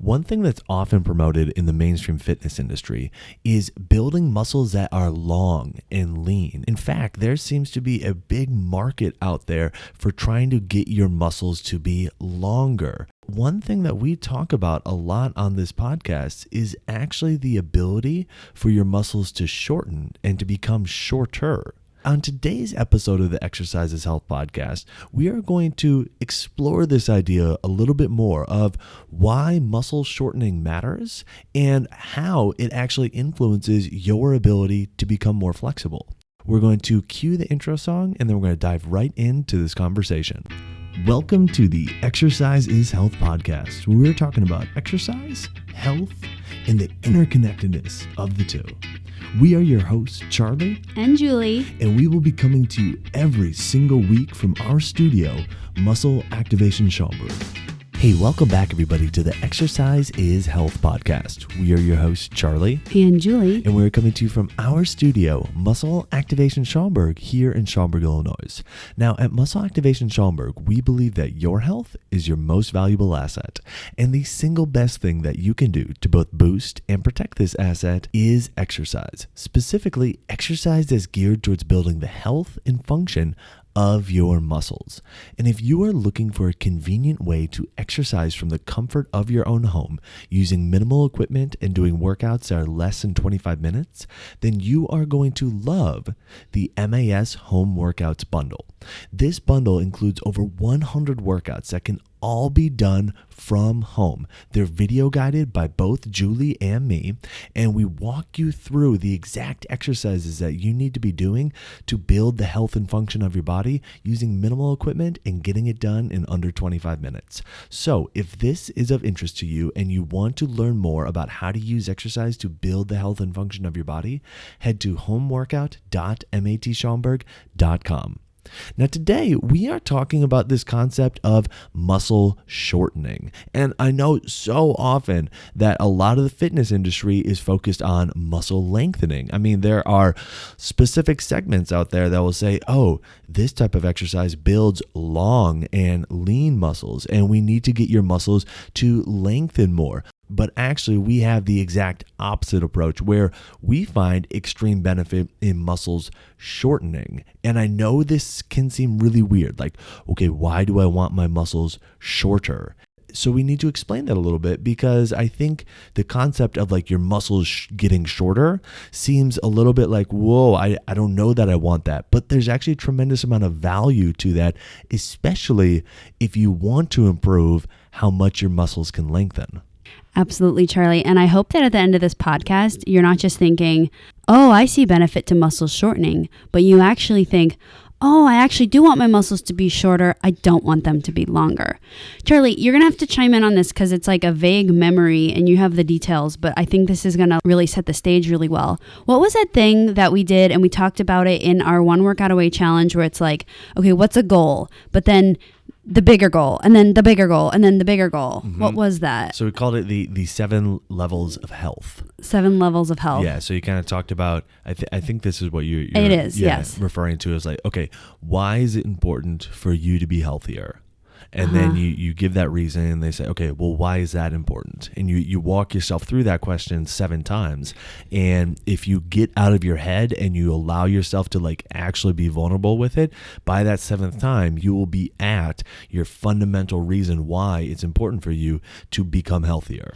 One thing that's often promoted in the mainstream fitness industry is building muscles that are long and lean. In fact, there seems to be a big market out there for trying to get your muscles to be longer. One thing that we talk about a lot on this podcast is actually the ability for your muscles to shorten and to become shorter. On today's episode of the Exercise is Health podcast, we are going to explore this idea a little bit more of why muscle shortening matters and how it actually influences your ability to become more flexible. We're going to cue the intro song and then we're going to dive right into this conversation. Welcome to the Exercise is Health podcast, where we're talking about exercise, health, and the interconnectedness of the two. We are your hosts, Charlie and Julie, and we will be coming to you every single week from our studio, Muscle Activation Schaumburg. Hey, welcome back everybody to the Exercise is Health podcast. We are your hosts, Charlie and Julie, and we're coming to you from our studio, Muscle Activation Schaumburg, here in Schaumburg, Illinois. Now, at Muscle Activation Schaumburg, we believe that your health is your most valuable asset, and the single best thing that you can do to both boost and protect this asset is exercise. Specifically, exercise that's geared towards building the health and function of your muscles. And if you are looking for a convenient way to exercise from the comfort of your own home using minimal equipment and doing workouts that are less than 25 minutes, then you are going to love the MAS Home Workouts Bundle. This bundle includes over 100 workouts that can all be done from home. They're video guided by both Julie and me, and we walk you through the exact exercises that you need to be doing to build the health and function of your body using minimal equipment and getting it done in under 25 minutes. So if this is of interest to you and you want to learn more about how to use exercise to build the health and function of your body, head to homeworkout.matschaumburg.com. Now today we are talking about this concept of muscle shortening. And I know so often that a lot of the fitness industry is focused on muscle lengthening. I mean, there are specific segments out there that will say, oh, this type of exercise builds long and lean muscles, and we need to get your muscles to lengthen more. But actually, we have the exact opposite approach where we find extreme benefit in muscles shortening. And I know this can seem really weird. Like, okay, why do I want my muscles shorter? So we need to explain that a little bit, because I think the concept of like your muscles getting shorter seems a little bit like, whoa, I don't know that I want that. But there's actually a tremendous amount of value to that, especially if you want to improve how much your muscles can lengthen. Absolutely, Charlie. And I hope that at the end of this podcast, you're not just thinking, oh, I see benefit to muscle shortening, but you actually think, oh, I actually do want my muscles to be shorter. I don't want them to be longer. Charlie, you're going to have to chime in on this because it's like a vague memory and you have the details, but I think this is going to really set the stage really well. What was that thing that we did and we talked about it in our one workout away challenge where it's like, okay, what's a goal? But then the bigger goal, and then the bigger goal, and then the bigger goal. Mm-hmm. What was that? So we called it the 7 levels of health. 7 levels of health. Yeah. So you kind of talked about, I think this is what you're it is, yes. referring to as like, okay, why is it important for you to be healthier? And then you give that reason and they say, okay, well, why is that important? And you walk yourself through that question 7 times. And if you get out of your head and you allow yourself to like actually be vulnerable with it, by that 7th time, you will be at your fundamental reason why it's important for you to become healthier.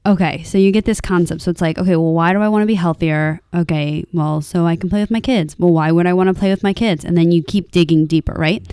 Okay, so you get this concept. So it's like, okay, well, why do I want to be healthier? Okay, well, so I can play with my kids. Well, why would I want to play with my kids? And then you keep digging deeper, right?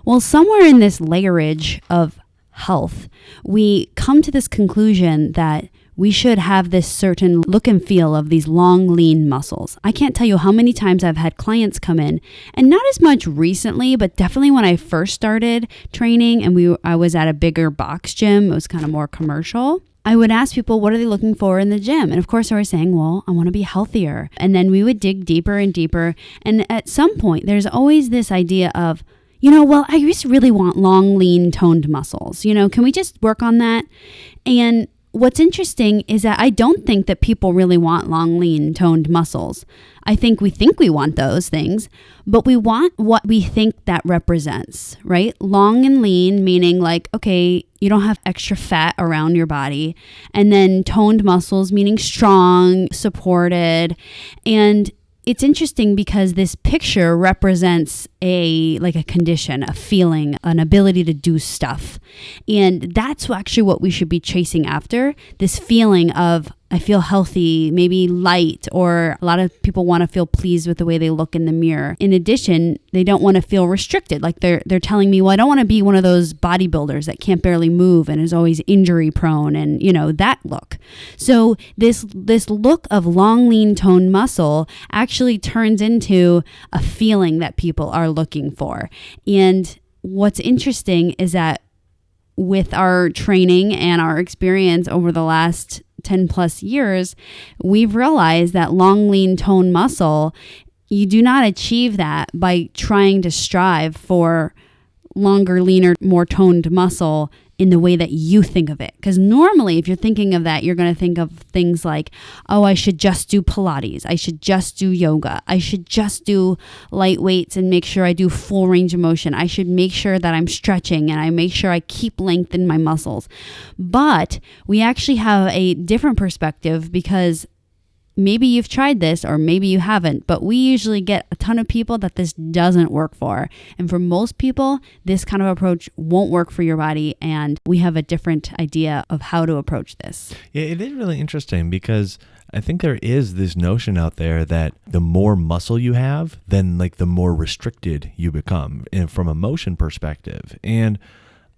Well, somewhere in this layerage of health, we come to this conclusion that we should have this certain look and feel of these long, lean muscles. I can't tell you how many times I've had clients come in, and not as much recently, but definitely when I first started training and I was at a bigger box gym, it was kind of more commercial. I would ask people, what are they looking for in the gym? And of course, they were saying, well, I want to be healthier. And then we would dig deeper and deeper. And at some point, there's always this idea of, well, I just really want long, lean, toned muscles. Can we just work on that? And what's interesting is that I don't think that people really want long, lean, toned muscles. I think we want those things, but we want what we think that represents, right? Long and lean, meaning like, okay, you don't have extra fat around your body. And then toned muscles, meaning strong, supported. And it's interesting because this picture represents a condition, a feeling, an ability to do stuff. And that's actually what we should be chasing after, this feeling of, I feel healthy, maybe light, or a lot of people want to feel pleased with the way they look in the mirror. In addition, they don't want to feel restricted. Like they're telling me, well, I don't want to be one of those bodybuilders that can't barely move and is always injury prone and, that look. So this look of long, lean, toned muscle actually turns into a feeling that people are looking for. And what's interesting is that with our training and our experience over the last 10 plus years, we've realized that long, lean, toned muscle, you do not achieve that by trying to strive for longer, leaner, more toned muscle in the way that you think of it. Because normally, if you're thinking of that, you're going to think of things like, oh, I should just do Pilates. I should just do yoga. I should just do light weights and make sure I do full range of motion. I should make sure that I'm stretching and I make sure I keep lengthening my muscles. But we actually have a different perspective because maybe you've tried this or maybe you haven't, but we usually get a ton of people that this doesn't work for. And for most people, this kind of approach won't work for your body. And we have a different idea of how to approach this. Yeah, it is really interesting because I think there is this notion out there that the more muscle you have, then like the more restricted you become from a motion perspective. And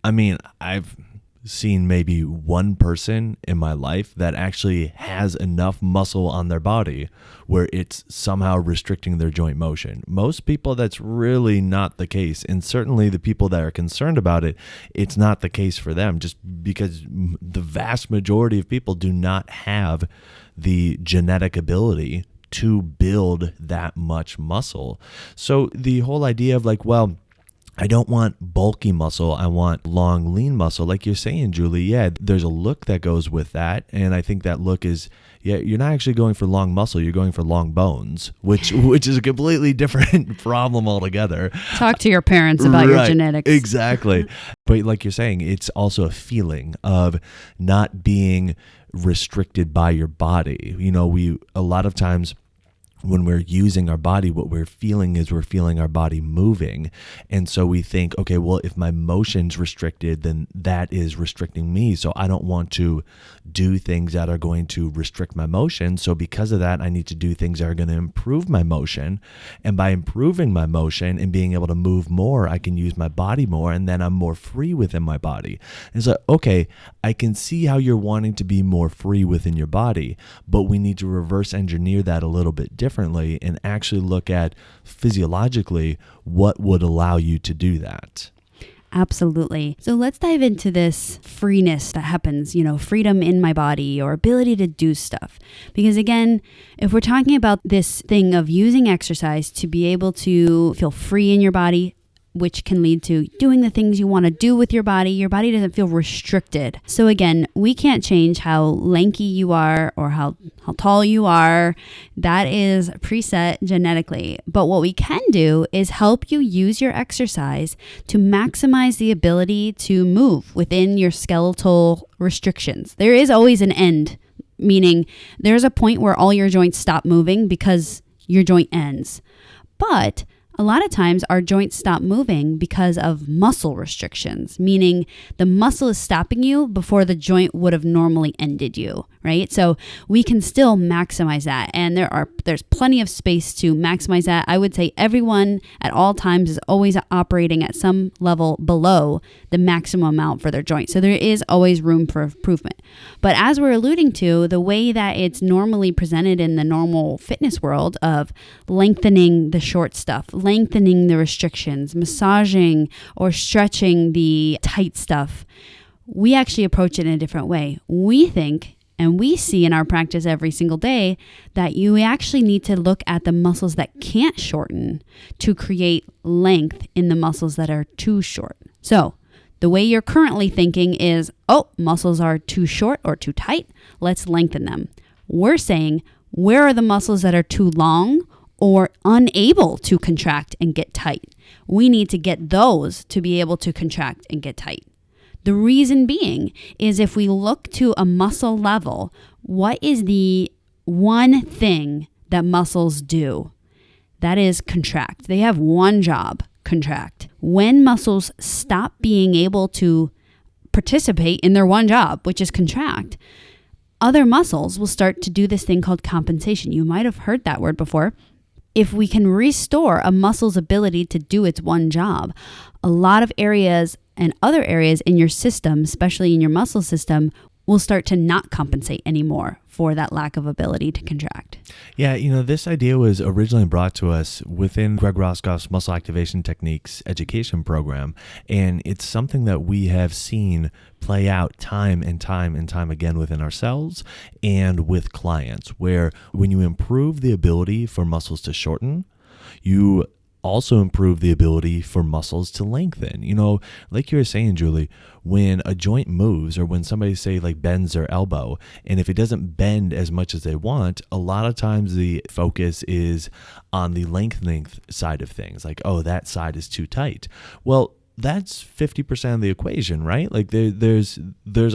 I mean, I've seen maybe one person in my life that actually has enough muscle on their body where it's somehow restricting their joint motion. Most people, that's really not the case. And certainly the people that are concerned about it, it's not the case for them, just because the vast majority of people do not have the genetic ability to build that much muscle. So the whole idea of like, well, I don't want bulky muscle. I want long, lean muscle. Like you're saying, Julie, yeah, there's a look that goes with that. And I think that look is, yeah, you're not actually going for long muscle. You're going for long bones, which is a completely different problem altogether. Talk to your parents about your genetics. Exactly. But like you're saying, it's also a feeling of not being restricted by your body. A lot of times, when we're using our body, what we're feeling is we're feeling our body moving. And so we think, okay, well, if my motion's restricted, then that is restricting me. So I don't want to do things that are going to restrict my motion. So because of that, I need to do things that are going to improve my motion. And by improving my motion and being able to move more, I can use my body more, and then I'm more free within my body. And so, okay, I can see how you're wanting to be more free within your body, but we need to reverse engineer that a little bit differently and actually look at physiologically what would allow you to do that. Absolutely. So let's dive into this freeness that happens, freedom in my body or ability to do stuff. Because again, if we're talking about this thing of using exercise to be able to feel free in your body, which can lead to doing the things you want to do with your body doesn't feel restricted. So again, we can't change how lanky you are or how tall you are. That is preset genetically. But what we can do is help you use your exercise to maximize the ability to move within your skeletal restrictions. There is always an end, meaning there's a point where all your joints stop moving because your joint ends. But a lot of times our joints stop moving because of muscle restrictions, meaning the muscle is stopping you before the joint would have normally ended you, right? So we can still maximize that. And there's plenty of space to maximize that. I would say everyone at all times is always operating at some level below the maximum amount for their joint. So there is always room for improvement. But as we're alluding to, the way that it's normally presented in the normal fitness world of lengthening the short stuff, lengthening the restrictions, massaging or stretching the tight stuff, we actually approach it in a different way. We think, and we see in our practice every single day, that you actually need to look at the muscles that can't shorten to create length in the muscles that are too short. So The way you're currently thinking is, oh, muscles are too short or too tight. Let's lengthen them. We're saying, where are the muscles that are too long or unable to contract and get tight? We need to get those to be able to contract and get tight. The reason being is if we look to a muscle level, what is the one thing that muscles do? That is contract. They have one job, contract. When muscles stop being able to participate in their one job, which is contract, other muscles will start to do this thing called compensation. You might have heard that word before. If we can restore a muscle's ability to do its one job, a lot of areas and other areas in your system, especially in your muscle system, will start to not compensate anymore for that lack of ability to contract. Yeah, this idea was originally brought to us within Greg Roscoff's Muscle Activation Techniques education program, and it's something that we have seen play out time and time and time again within ourselves and with clients, where when you improve the ability for muscles to shorten, you also improve the ability for muscles to lengthen. Like you were saying, Julie, when a joint moves or when somebody say like bends their elbow, and if it doesn't bend as much as they want, a lot of times the focus is on the lengthening side of things. Like, oh, that side is too tight. Well, that's 50% of the equation, right? Like there's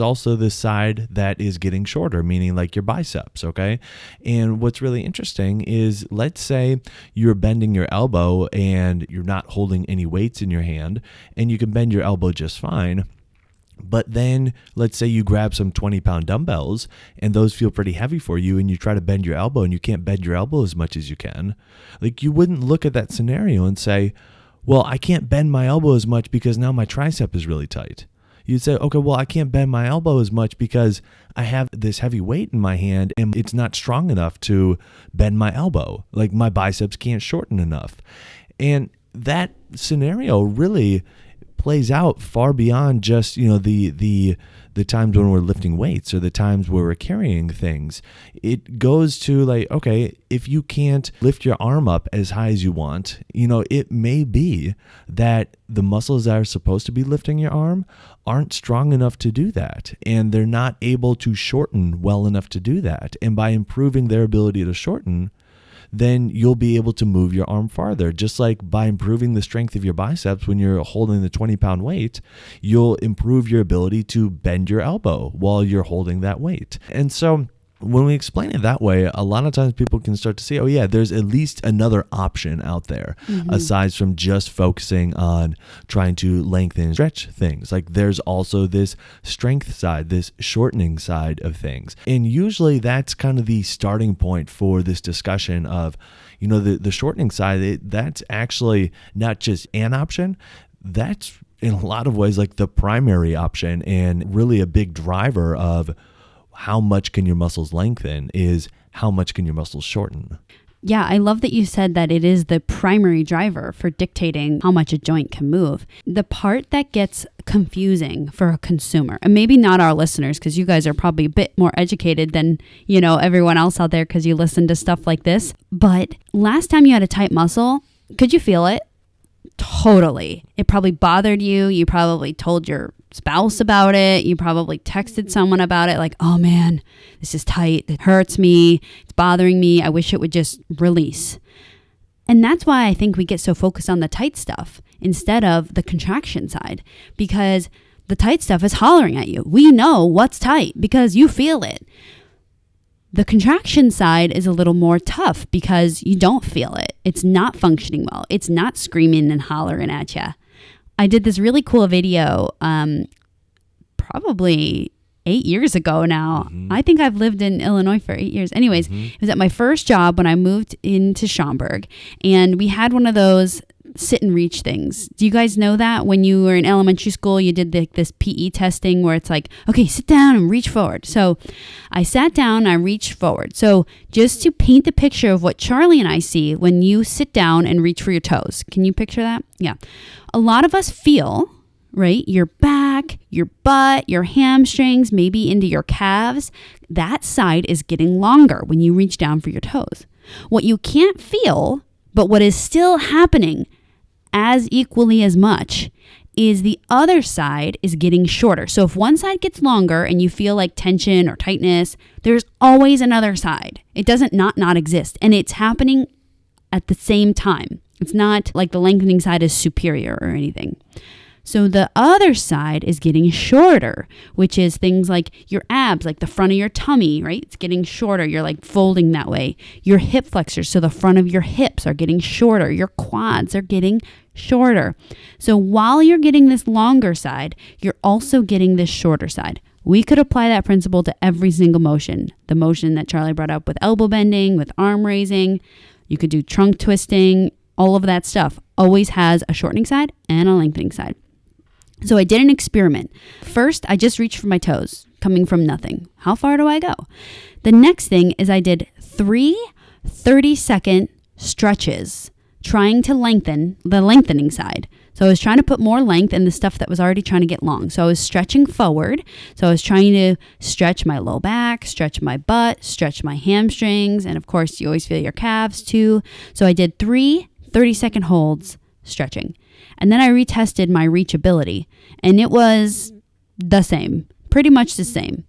also this side that is getting shorter, meaning like your biceps, okay? And what's really interesting is, let's say you're bending your elbow and you're not holding any weights in your hand, and you can bend your elbow just fine. But then let's say you grab some 20-pound dumbbells and those feel pretty heavy for you, and you try to bend your elbow and you can't bend your elbow as much as you can. Like, you wouldn't look at that scenario and say, well, I can't bend my elbow as much because now my tricep is really tight. You'd say, okay, well, I can't bend my elbow as much because I have this heavy weight in my hand and it's not strong enough to bend my elbow. Like, my biceps can't shorten enough. And that scenario really plays out far beyond just, the times when we're lifting weights or the times where we're carrying things. It goes to like, okay, if you can't lift your arm up as high as you want, it may be that the muscles that are supposed to be lifting your arm aren't strong enough to do that, and they're not able to shorten well enough to do that. And by improving their ability to shorten, then you'll be able to move your arm farther. Just like by improving the strength of your biceps when you're holding the 20-pound weight, you'll improve your ability to bend your elbow while you're holding that weight. And so when we explain it that way, a lot of times people can start to see, oh yeah, there's at least another option out there, aside from just focusing on trying to lengthen and stretch things. Like, there's also this strength side, this shortening side of things. And usually that's kind of the starting point for this discussion of, the shortening side. That's actually not just an option. That's in a lot of ways like the primary option, and really a big driver of how much can your muscles lengthen is how much can your muscles shorten. Yeah, I love that you said that it is the primary driver for dictating how much a joint can move. The part that gets confusing for a consumer, and maybe not our listeners, because you guys are probably a bit more educated than, everyone else out there because you listen to stuff like this. But last time you had a tight muscle, could you feel it? Totally. It probably bothered you. You probably told your spouse about it. You probably texted someone about it, like, oh man, this is tight. It hurts me. It's bothering me. I wish it would just release. And that's why I think we get so focused on the tight stuff instead of the contraction side, because the tight stuff is hollering at you. We know what's tight because you feel it. The contraction side is a little more tough because you don't feel it. It's not functioning well. It's not screaming and hollering at you. I did this really cool video probably 8 years ago now. I think I've lived in Illinois for 8 years. Anyways, it was at my first job when I moved into Schaumburg, and we had one of those sit and reach things. Do you guys know that when you were in elementary school, you did this PE testing where it's like, okay, sit down and reach forward. So I sat down, I reached forward. So just to paint the picture of what Charlie and I see when you sit down and reach for your toes. Can you picture that? Yeah. A lot of us feel, right, your back, your butt, your hamstrings, maybe into your calves, that side is getting longer when you reach down for your toes. What you can't feel, but what is still happening as equally as much, is the other side is getting shorter. So if one side gets longer and you feel like tension or tightness, there's always another side. It doesn't not exist. And it's happening at the same time. It's not like the lengthening side is superior or anything. So the other side is getting shorter, which is things like your abs, like the front of your tummy, right? It's getting shorter. You're like folding that way. Your hip flexors, so the front of your hips are getting shorter. Your quads are getting shorter. So while you're getting this longer side, you're also getting this shorter side. We could apply that principle to every single motion. The motion that Charlie brought up with elbow bending, with arm raising. You could do trunk twisting. All of that stuff always has a shortening side and a lengthening side. So I did an experiment. First, I just reached for my toes, coming from nothing. How far do I go? The next thing is I did 3 30-second stretches, trying to lengthen the lengthening side. So I was trying to put more length in the stuff that was already trying to get long. So I was stretching forward. So I was trying to stretch my low back, stretch my butt, stretch my hamstrings. And of course, you always feel your calves too. So I did 3 30-second holds stretching. And then I retested my reachability, and it was the same, pretty much the same.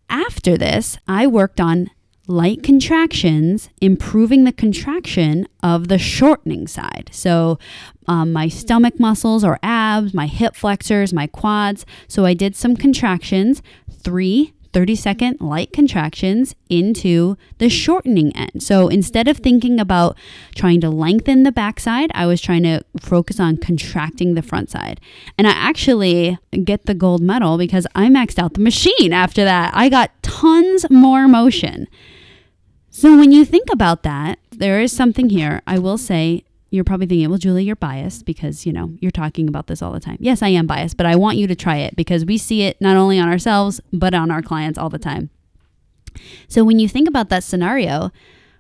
After this, I worked on light contractions, improving the contraction of the shortening side. So my stomach muscles or abs, my hip flexors, my quads. So I did some contractions, 3 30-second light contractions into the shortening end. So instead of thinking about trying to lengthen the backside, I was trying to focus on contracting the front side. And I actually get the gold medal because I maxed out the machine after that. I got tons more motion. So when you think about that, there is something here. I will say, you're probably thinking, well, Julie, you're biased because, you're talking about this all the time. Yes, I am biased, but I want you to try it because we see it not only on ourselves, but on our clients all the time. So when you think about that scenario,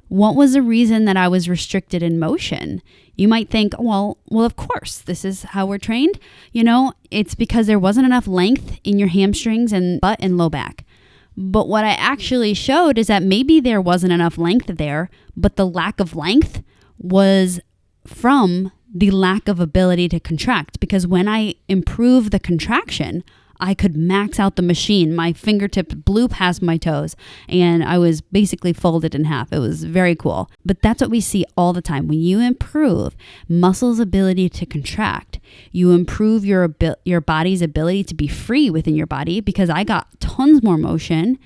what was the reason that I was restricted in motion? You might think, well, of course, this is how we're trained. It's because there wasn't enough length in your hamstrings and butt and low back. But what I actually showed is that maybe there wasn't enough length there, but the lack of length was from the lack of ability to contract, because when I improved the contraction, I could max out the machine. My fingertips blew past my toes and I was basically folded in half. It was very cool. But that's what we see all the time. When you improve muscles' ability to contract, you improve your body's ability to be free within your body, because I got tons more motion,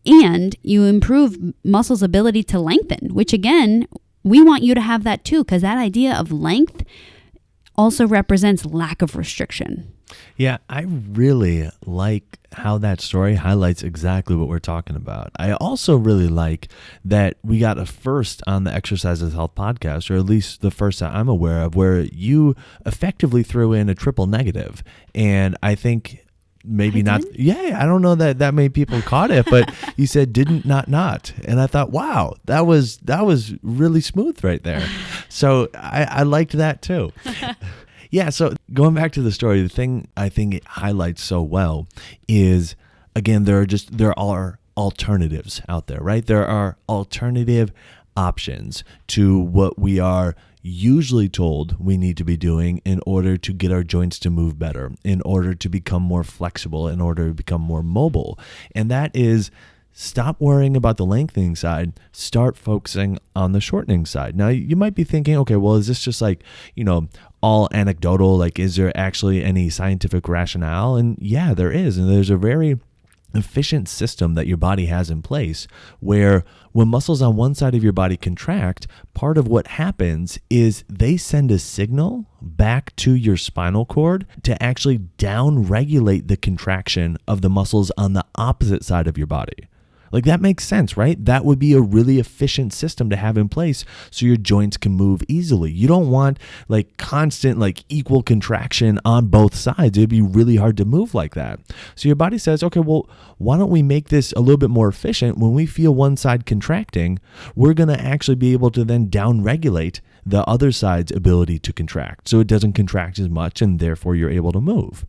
and you improve muscles' ability to lengthen, which again, we want you to have that too, because that idea of length also represents lack of restriction. Yeah, I really like how that story highlights exactly what we're talking about. I also really like that we got a first on the Exercise is Health podcast, or at least the first that I'm aware of, where you effectively threw in a triple negative. And I think maybe not. Yeah, I don't know that many people caught it, but you said not. And I thought, wow, that was really smooth right there. So I liked that too. Yeah, so going back to the story, the thing I think it highlights so well is, again, there are alternatives out there, right? There are alternative options to what we are usually told we need to be doing in order to get our joints to move better, in order to become more flexible, in order to become more mobile. And that is, stop worrying about the lengthening side, start focusing on the shortening side. Now, you might be thinking, okay, well, is this just like, all anecdotal? Like, is there actually any scientific rationale? And yeah, there is. And there's a very efficient system that your body has in place where when muscles on one side of your body contract, part of what happens is they send a signal back to your spinal cord to actually down-regulate the contraction of the muscles on the opposite side of your body. Like, that makes sense, right? That would be a really efficient system to have in place so your joints can move easily. You don't want like constant, like equal contraction on both sides. It'd be really hard to move like that. So your body says, okay, well, why don't we make this a little bit more efficient? When we feel one side contracting, we're going to actually be able to then down-regulate the other side's ability to contract. So it doesn't contract as much, and therefore you're able to move.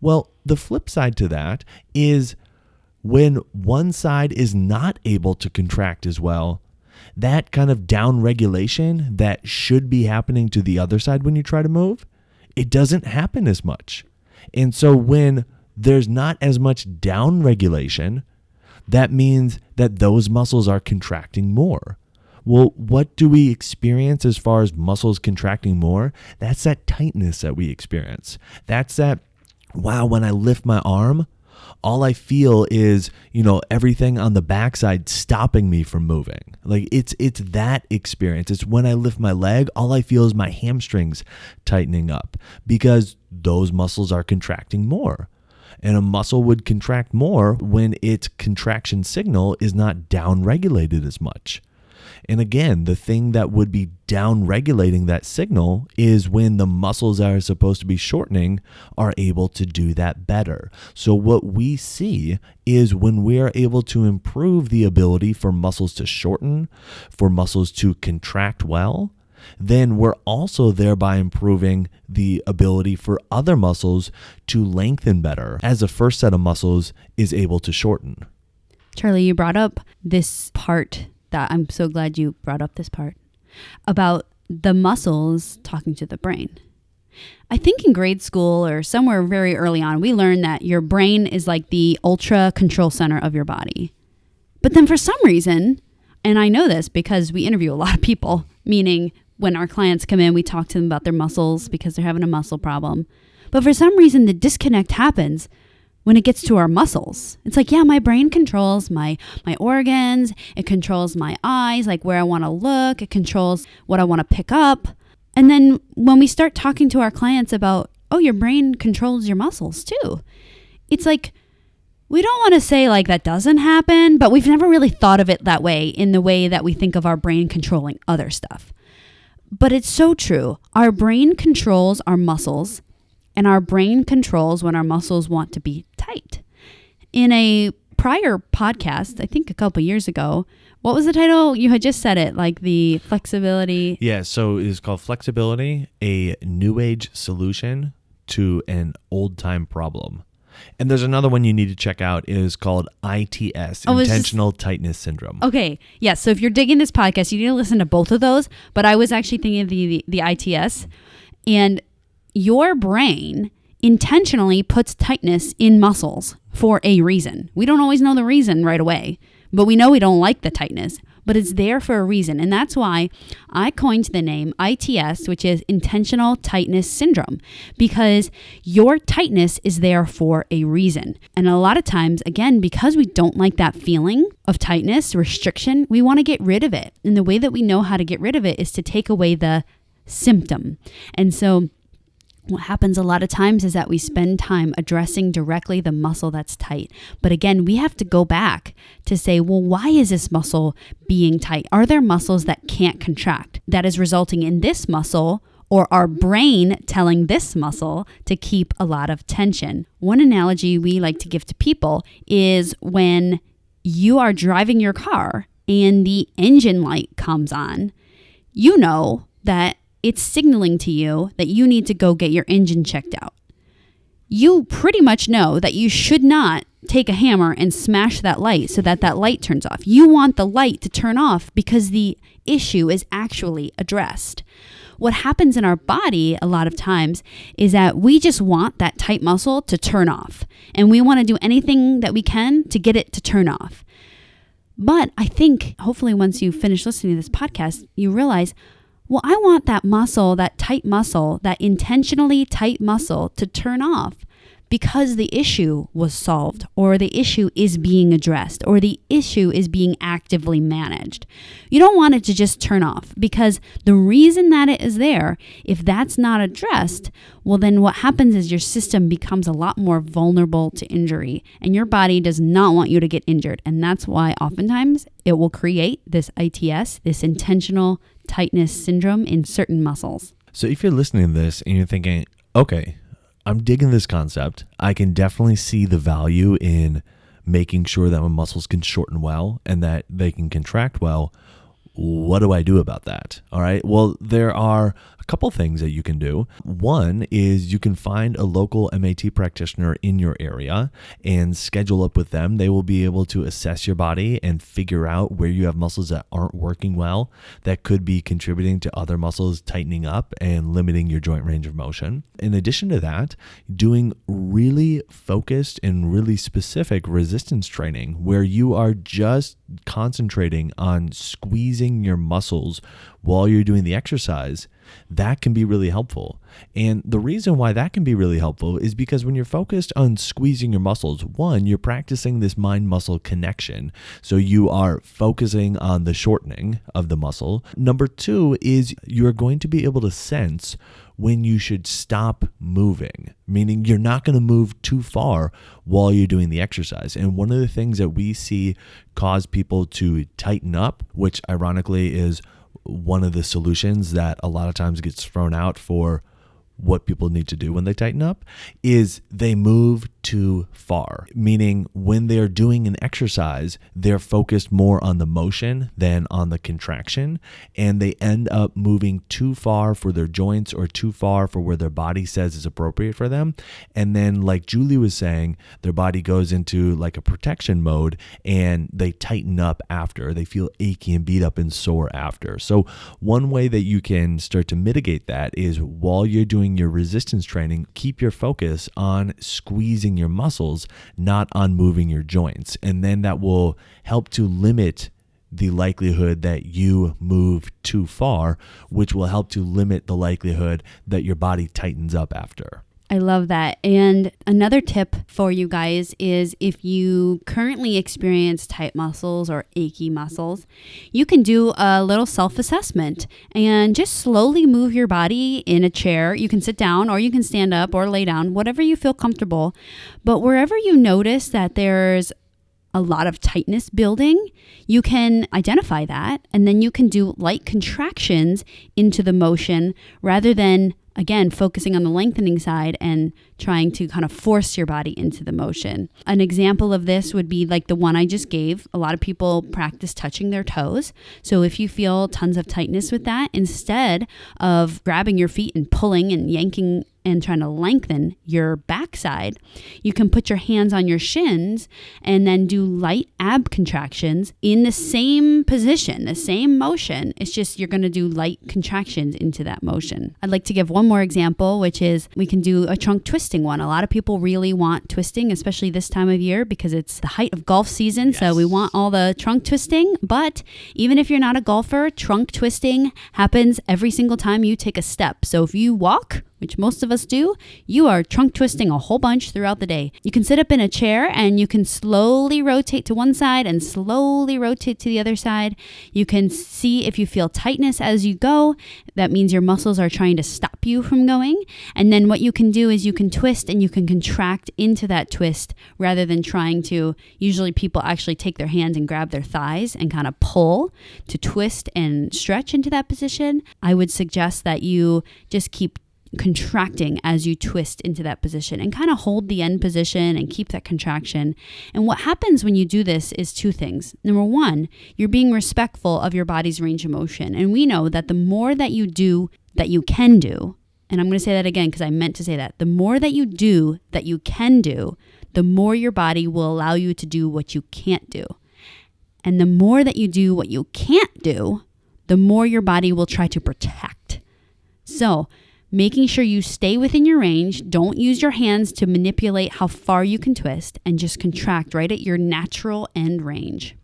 Well, the flip side to that is, when one side is not able to contract as well, that kind of down regulation that should be happening to the other side when you try to move it doesn't happen as much. And so when there's not as much down regulation, that means that those muscles are contracting more. Well, what do we experience as far as muscles contracting more? That's that tightness that we experience. That's that, wow, when I lift my arm, all I feel is, everything on the backside stopping me from moving. Like it's that experience. It's when I lift my leg, all I feel is my hamstrings tightening up because those muscles are contracting more. And a muscle would contract more when its contraction signal is not down-regulated as much. And again, the thing that would be down-regulating that signal is when the muscles that are supposed to be shortening are able to do that better. So what we see is when we are able to improve the ability for muscles to shorten, for muscles to contract well, then we're also thereby improving the ability for other muscles to lengthen better as the first set of muscles is able to shorten. Charlie, you brought up this part that I'm so glad you brought up this part about the muscles talking to the brain. I think in grade school or somewhere very early on, we learned that your brain is like the ultra control center of your body. But then for some reason, and I know this because we interview a lot of people, meaning when our clients come in, we talk to them about their muscles because they're having a muscle problem. But for some reason, the disconnect happens when it gets to our muscles. It's like, yeah, my brain controls my organs. It controls my eyes, like where I want to look. It controls what I want to pick up. And then when we start talking to our clients about, oh, your brain controls your muscles too. It's like, we don't want to say like that doesn't happen, but we've never really thought of it that way in the way that we think of our brain controlling other stuff. But it's so true. Our brain controls our muscles, and our brain controls when our muscles want to be tight. In a prior podcast, I think a couple years ago, what was the title? You had just said it, like the flexibility. Yeah, so it is called Flexibility, a New Age Solution to an Old Time Problem. And there's another one you need to check out. It is called ITS, Intentional Tightness Syndrome. Okay. Yes. So if you're digging this podcast, you need to listen to both of those. But I was actually thinking of the ITS. And your brain intentionally puts tightness in muscles for a reason. We don't always know the reason right away, but we know we don't like the tightness. But it's there for a reason. And that's why I coined the name ITS, which is Intentional Tightness Syndrome, because your tightness is there for a reason. And a lot of times, again, because we don't like that feeling of tightness, restriction, we want to get rid of it. And the way that we know how to get rid of it is to take away the symptom. And so what happens a lot of times is that we spend time addressing directly the muscle that's tight. But again, we have to go back to say, well, why is this muscle being tight? Are there muscles that can't contract that is resulting in this muscle or our brain telling this muscle to keep a lot of tension? One analogy we like to give to people is when you are driving your car and the engine light comes on, you know that it's signaling to you that you need to go get your engine checked out. You pretty much know that you should not take a hammer and smash that light so that that light turns off. You want the light to turn off because the issue is actually addressed. What happens in our body a lot of times is that we just want that tight muscle to turn off, and we want to do anything that we can to get it to turn off. But I think hopefully once you finish listening to this podcast, you realize, well, I want that muscle, that tight muscle, that intentionally tight muscle to turn off because the issue was solved, or the issue is being addressed, or the issue is being actively managed. You don't want it to just turn off, because the reason that it is there, if that's not addressed, well, then what happens is your system becomes a lot more vulnerable to injury, and your body does not want you to get injured. And that's why oftentimes it will create this ITS, this intentional tightness syndrome in certain muscles. So if you're listening to this and you're thinking, okay, I'm digging this concept, I can definitely see the value in making sure that my muscles can shorten well and that they can contract well, what do I do about that? All right. Well, there are a couple things that you can do. One is you can find a local MAT practitioner in your area and schedule up with them. They will be able to assess your body and figure out where you have muscles that aren't working well, that could be contributing to other muscles tightening up and limiting your joint range of motion. In addition to that, doing really focused and really specific resistance training where you are just concentrating on squeezing your muscles while you're doing the exercise, that can be really helpful. And the reason why that can be really helpful is because when you're focused on squeezing your muscles, one, you're practicing this mind-muscle connection. So you are focusing on the shortening of the muscle. Number two is you're going to be able to sense when you should stop moving, meaning you're not going to move too far while you're doing the exercise. And one of the things that we see cause people to tighten up, which ironically is one of the solutions that a lot of times gets thrown out for what people need to do when they tighten up, is they move too far. Meaning when they're doing an exercise, they're focused more on the motion than on the contraction, and they end up moving too far for their joints or too far for where their body says is appropriate for them. And then, like Julie was saying, their body goes into like a protection mode and they tighten up after. They feel achy and beat up and sore after. So one way that you can start to mitigate that is while you're doing your resistance training, keep your focus on squeezing your muscles, not on moving your joints. And then that will help to limit the likelihood that you move too far, which will help to limit the likelihood that your body tightens up after. I love that. And another tip for you guys is if you currently experience tight muscles or achy muscles, you can do a little self-assessment and just slowly move your body in a chair. You can sit down or you can stand up or lay down, whatever you feel comfortable. But wherever you notice that there's a lot of tightness building, you can identify that, and then you can do light contractions into the motion rather than, again, focusing on the lengthening side and trying to kind of force your body into the motion. An example of this would be like the one I just gave. A lot of people practice touching their toes. So if you feel tons of tightness with that, instead of grabbing your feet and pulling and yanking and trying to lengthen your backside, you can put your hands on your shins and then do light ab contractions in the same position, the same motion. It's just you're going to do light contractions into that motion. I'd like to give one more example, which is we can do a trunk twisting one. A lot of people really want twisting, especially this time of year because it's the height of golf season. Yes. So we want all the trunk twisting. But even if you're not a golfer, trunk twisting happens every single time you take a step. So if you walk, which most of us do, you are trunk twisting a whole bunch throughout the day. You can sit up in a chair and you can slowly rotate to one side and slowly rotate to the other side. You can see if you feel tightness as you go. That means your muscles are trying to stop you from going. And then what you can do is you can twist and you can contract into that twist rather than trying to, usually people actually take their hands and grab their thighs and kind of pull to twist and stretch into that position. I would suggest that you just keep contracting as you twist into that position and kind of hold the end position and keep that contraction. And what happens when you do this is two things. Number one, you're being respectful of your body's range of motion. And we know that the more that you do that you can do, and I'm going to say that again because I meant to say that, the more that you do that you can do, the more your body will allow you to do what you can't do. And the more that you do what you can't do, the more your body will try to protect. So making sure you stay within your range, don't use your hands to manipulate how far you can twist, and just contract right at your natural end range.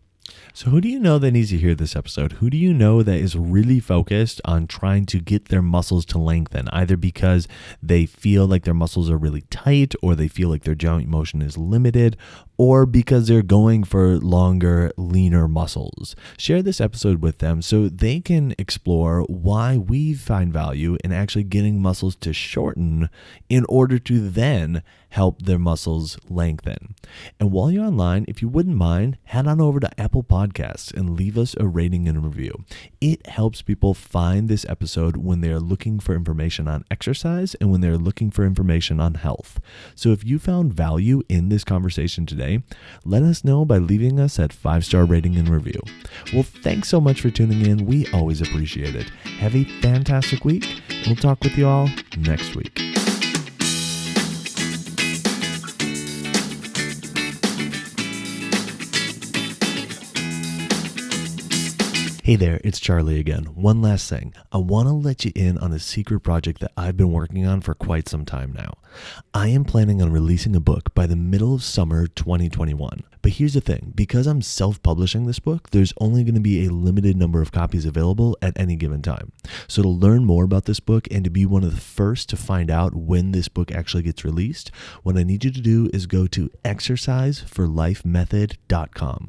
So who do you know that needs to hear this episode? Who do you know that is really focused on trying to get their muscles to lengthen, either because they feel like their muscles are really tight or they feel like their joint motion is limited, or because they're going for longer, leaner muscles? Share this episode with them so they can explore why we find value in actually getting muscles to shorten in order to then help their muscles lengthen. And while you're online, if you wouldn't mind, head on over to Apple Podcasts and leave us a rating and a review. It helps people find this episode when they're looking for information on exercise and when they're looking for information on health. So if you found value in this conversation today, way? Let us know by leaving us at 5-star rating and review. Well, thanks so much for tuning in. We always appreciate it. Have a fantastic week. We'll talk with you all next week. Hey there, it's Charlie again. One last thing. I want to let you in on a secret project that I've been working on for quite some time now. I am planning on releasing a book by the middle of summer 2021. But here's the thing, because I'm self-publishing this book, there's only going to be a limited number of copies available at any given time. So to learn more about this book and to be one of the first to find out when this book actually gets released, what I need you to do is go to exerciseforlifemethod.com.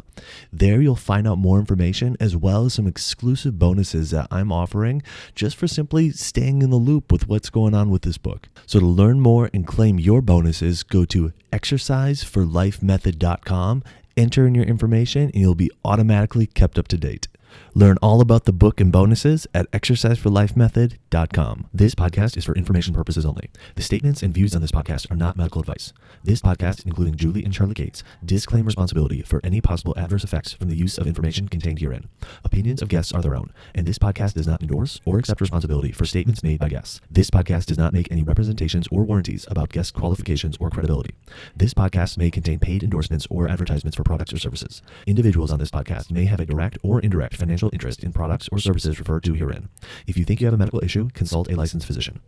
There you'll find out more information as well as some exclusive bonuses that I'm offering just for simply staying in the loop with what's going on with this book. So to learn more and claim your bonuses, go to exerciseforlifemethod.com, enter in your information, and you'll be automatically kept up to date. Learn all about the book and bonuses at exerciseforlifemethod.com. This podcast is for information purposes only. The statements and views on this podcast are not medical advice. This podcast, including Julie and Charlie Gates, disclaim responsibility for any possible adverse effects from the use of information contained herein. Opinions of guests are their own, and this podcast does not endorse or accept responsibility for statements made by guests. This podcast does not make any representations or warranties about guest qualifications or credibility. This podcast may contain paid endorsements or advertisements for products or services. Individuals on this podcast may have a direct or indirect financial interest in products or services referred to herein. If you think you have a medical issue, consult a licensed physician.